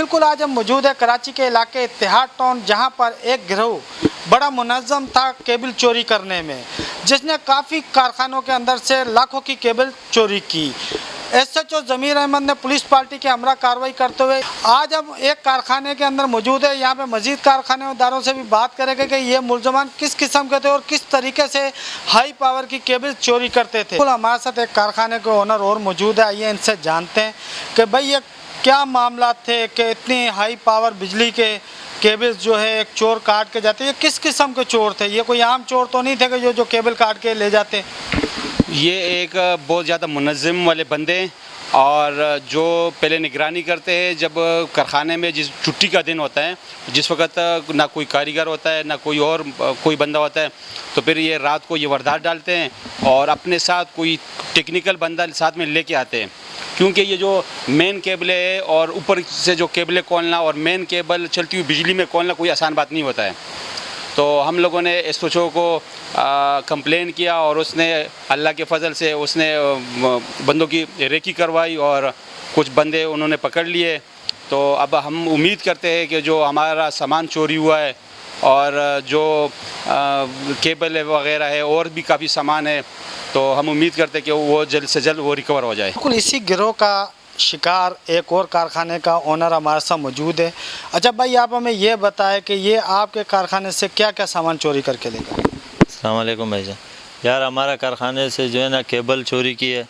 بالکل آج ہم موجود ہے کراچی کے علاقے اتحاد ٹاؤن، جہاں پر ایک گروہ بڑا منظم تھا کیبل چوری کرنے میں، جس نے کافی کارخانوں کے اندر سے لاکھوں کی کیبل چوری کی۔ ایس ایچ او ضمیر احمد نے پولیس پارٹی کے ہمراہ کارروائی کرتے ہوئے آج ہم ایک کارخانے کے اندر موجود ہے۔ یہاں پہ مزید کارخانے داروں سے بھی بات کریں گے کہ یہ ملزمان کس قسم کے تھے اور کس طریقے سے ہائی پاور کی کیبل چوری کرتے تھے۔ ہمارے ساتھ ایک کارخانے کے اونر اور موجود ہے، آئیے ان سے جانتے ہیں کہ بھائی یہ کیا معاملات تھے کہ اتنی ہائی پاور بجلی کے کیبلز جو ہے ایک چور کاٹ کے جاتے ہیں۔ یہ کس قسم کے چور تھے؟ یہ کوئی عام چور تو نہیں تھے کہ جو کیبل کاٹ کے لے جاتے؟ یہ ایک بہت زیادہ منظم والے بندے اور جو پہلے نگرانی کرتے ہیں جب کارخانے میں جس چھٹی کا دن ہوتا ہے، جس وقت نہ کوئی کاریگر ہوتا ہے نہ کوئی بندہ ہوتا ہے، تو پھر یہ رات کو یہ واردات ڈالتے ہیں اور اپنے ساتھ کوئی ٹیکنیکل بندہ ساتھ میں لے کے آتے ہیں، کیونکہ یہ جو مین کیبل ہے اور اوپر سے جو کیبلیں کھولنا اور مین کیبل چلتی ہوئی بجلی میں کھولنا کوئی آسان بات نہیں ہوتا ہے۔ تو ہم لوگوں نے ایس ایچ او کو کمپلین کیا اور اس نے اللہ کے فضل سے اس نے بندوں کی ریکی کروائی اور کچھ بندے انہوں نے پکڑ لیے۔ تو اب ہم امید کرتے ہیں کہ جو ہمارا سامان چوری ہوا ہے اور جو کیبل وغیرہ ہے اور بھی کافی سامان ہے، تو ہم امید کرتے ہیں کہ وہ جلد سے جلد وہ ریکور ہو جائے۔ بالکل اسی گروہ کا شکار ایک اور کارخانے کا اونر ہمارے ساتھ موجود ہے۔ اچھا بھائی، آپ ہمیں یہ بتائیں کہ یہ آپ کے کارخانے سے کیا کیا سامان چوری کر کے لے گئے؟ السلام علیکم بھائی جان۔ یار ہمارا کارخانے سے جو ہے نا کیبل چوری کی ہے،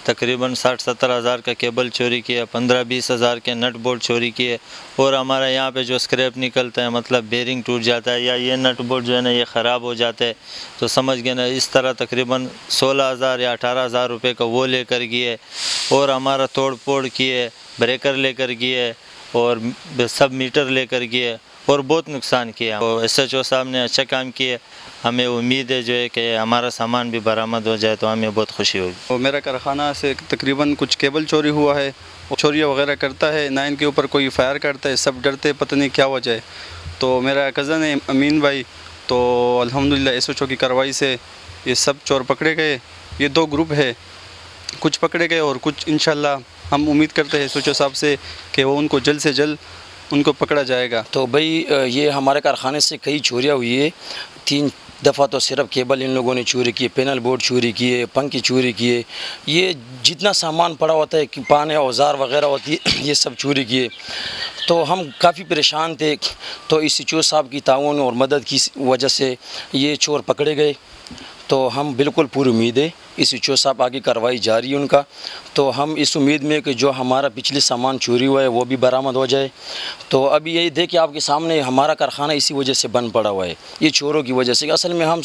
تقریباً 60-70 ہزار کا کیبل چوری کیا، 15-20 ہزار کے نٹ بورڈ چوری کیے، اور ہمارا یہاں پہ جو اسکریپ نکلتا ہے، مطلب بیرنگ ٹوٹ جاتا ہے یا یہ نٹ بورڈ جو ہے نا یہ خراب ہو جاتا ہے، تو سمجھ گئے نا اس طرح تقریباً 16,000 یا 18,000 روپے کا وہ لے کر گئے، اور ہمارا توڑ پھوڑ کیے، بریکر لے کر گئے اور سب میٹر لے کر گئے اور بہت نقصان کیا۔ ایس ایچ او صاحب نے اچھا کام کیے، ہمیں امید ہے جو ہے کہ ہمارا سامان بھی برآمد ہو جائے تو ہمیں بہت خوشی ہوگی۔ میرا کارخانہ سے تقریباً کچھ کیبل چوری ہوا ہے، چوریاں وغیرہ کرتا ہے، نہ ان کے اوپر کوئی فائر کرتا ہے، سب ڈرتے پتہ نہیں کیا وجہ ہے۔ تو میرا کزن ہے امین بھائی، تو الحمدللہ ایس ایچ او کی کارروائی سے یہ سب چور پکڑے گئے۔ یہ 2 گروپ ہے، کچھ پکڑے گئے اور کچھ انشاءاللہ ہم امید کرتے ہیں ایس ایچ او صاحب سے کہ وہ ان کو جلد سے جلد ان کو پکڑا جائے گا۔ تو بھائی یہ ہمارے کارخانے سے کئی چوریاں ہوئی ہے، 3 دفعہ تو صرف کیبل ان لوگوں نے چوری کیے، پینل بورڈ چوری کیے، پنکھی چوری کیے، یہ جتنا سامان پڑا ہوتا ہے، پانے اوزار وغیرہ ہوتی ہے، یہ سب چوری کیے۔ تو ہم کافی پریشان تھے، تو اس ایس ایچ او صاحب کی تعاون اور مدد کی وجہ سے یہ چور پکڑے گئے۔ تو ہم بالکل پوری امید ہے اس ایس ایچ او صاحب آگے کارروائی جاری ہے ان کا، تو ہم اس امید میں کہ جو ہمارا پچھلے سامان چوری ہوا ہے وہ بھی برآمد ہو جائے۔ تو ابھی یہی دیکھیں آپ کے سامنے ہمارا کارخانہ اسی وجہ سے بند پڑا ہوا ہے، یہ چوروں کی وجہ سے۔ اصل میں ہم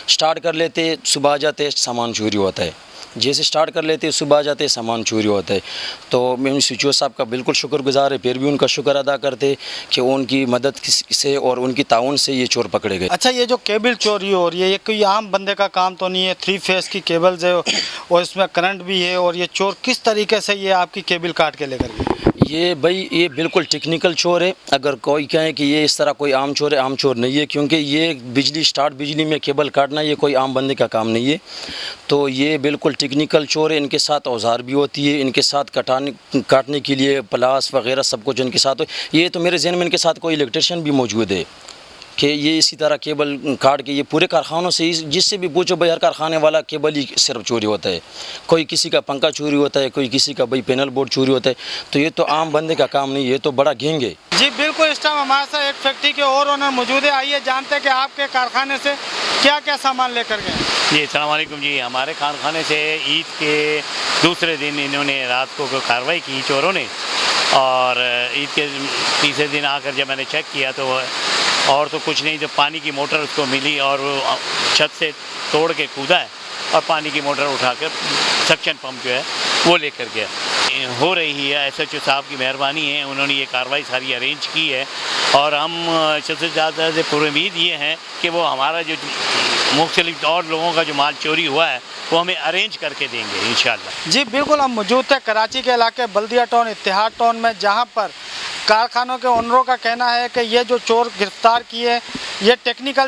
سٹارٹ کر لیتے، صبح جاتے سامان چوری ہوتا ہے، جیسے سٹارٹ کر لیتے صبح جاتے سامان چوری ہوتا ہے۔ تو میں ایس ایچ او صاحب کا بالکل شکر گزار ہے، پھر بھی ان کا شکر ادا کرتے کہ ان کی مدد سے اور ان کی تعاون سے یہ چور پکڑے گئے۔ اچھا، یہ جو کیبل چوری ہو رہی ہے یہ کوئی عام بندے کا کام تو نہیں ہے؟ 3 فیس کی کیبلز ہے اور اس میں کرنٹ بھی ہے، اور یہ چور کس طریقے سے یہ آپ کی کیبل کاٹ کے لے کر گئے؟ یہ بھائی یہ بالکل ٹیکنیکل چور ہے۔ اگر کوئی کہے کہ یہ اس طرح کوئی عام چور ہے، عام چور نہیں ہے، کیونکہ یہ بجلی میں کیبل کاٹنا یہ کوئی عام بندے کا کام نہیں ہے۔ تو یہ بالکل ٹیکنیکل چور ہے، ان کے ساتھ اوزار بھی ہوتی ہے، ان کے ساتھ کاٹنے کے لیے پلاس وغیرہ سب کچھ ان کے ساتھ ہو۔ یہ تو میرے ذہن میں ان کے ساتھ کوئی الیکٹریشین بھی موجود ہے کہ یہ اسی طرح کیبل کاٹ کے یہ پورے کارخانوں سے، جس سے بھی پوچھو بھائی ہر کارخانے والا کیبل ہی صرف چوری ہوتا ہے، کوئی کسی کا پنکھا چوری ہوتا ہے، کوئی کسی کا بھائی پینل بورڈ چوری ہوتا ہے۔ تو یہ تو عام بندے کا کام نہیں، یہ تو بڑا گینگ ہے۔ جی بالکل، اس ٹائم ہمارے ساتھ ایک فیکٹری کے اور اونر موجود ہے، آئیے جانتے ہیں کہ آپ کے کارخانے سے کیا کیا سامان لے کر گئے۔ جی السلام علیکم۔ جی ہمارے کارخانے سے عید کے دوسرے دن انہوں نے رات کو کارروائی کی چوروں نے، اور عید کے تیسرے دن آ کر جب میں نے چیک کیا تو اور تو کچھ نہیں، جو پانی کی موٹر اس کو ملی اور وہ چھت سے توڑ کے کودا ہے اور پانی کی موٹر اٹھا کر سکشن پمپ جو ہے وہ لے کر گیا۔ ہو رہی ہے ایس ایچ او صاحب کی مہربانی ہے، انہوں نے یہ کارروائی ساری ارینج کی ہے، اور ہم سب سے زیادہ سے پر امید یہ ہیں کہ وہ ہمارا جو مختلف اور لوگوں کا جو مال چوری ہوا ہے وہ ہمیں ارینج کر کے دیں گے انشاءاللہ۔ جی بالکل، ہم موجود تھے کراچی کے علاقے بلدیہ ٹاؤن اتحاد ٹاؤن میں، جہاں پر کارخانوں کے اونروں کا کہنا ہے کہ یہ جو چور گرفتار کیے یہ ٹیکنیکل